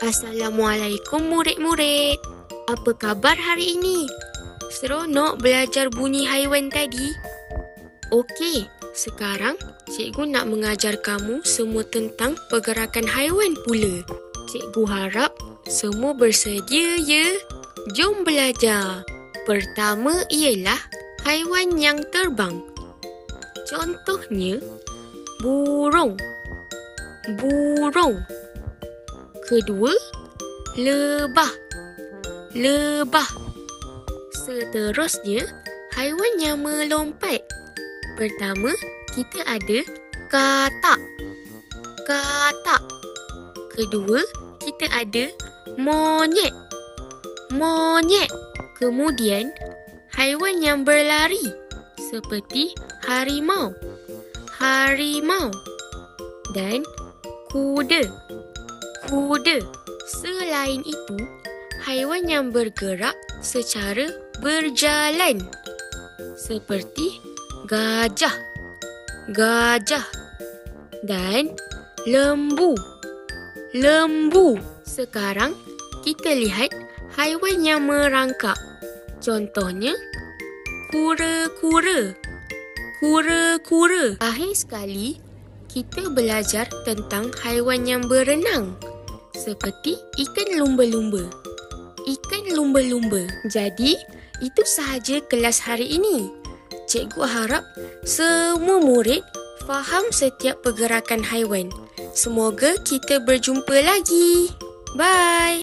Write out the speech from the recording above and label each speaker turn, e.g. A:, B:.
A: Assalamualaikum murid-murid. Apa khabar hari ini? Seronok belajar bunyi haiwan tadi. Okey, sekarang cikgu nak mengajar kamu semua tentang pergerakan haiwan pula. Cikgu harap semua bersedia ya. Jom belajar. Pertama ialah haiwan yang terbang. Contohnya, burung. Burung. Kedua, lebah. Lebah. Seterusnya, haiwan yang melompat. Pertama, kita ada katak. Katak. Kedua, kita ada monyet. Monyet. Kemudian, haiwan yang berlari seperti harimau. Harimau. Dan kuda. Kuda. Selain itu, haiwan yang bergerak secara berjalan seperti gajah. Gajah. Dan lembu. Lembu. Sekarang kita lihat haiwan yang merangkak. Contohnya, kura-kura. Kura-kura. Akhir sekali, kita belajar tentang haiwan yang berenang seperti ikan lumba-lumba. Ikan lumba-lumba. Jadi, itu sahaja kelas hari ini. Cikgu harap semua murid faham setiap pergerakan haiwan. Semoga kita berjumpa lagi. Bye.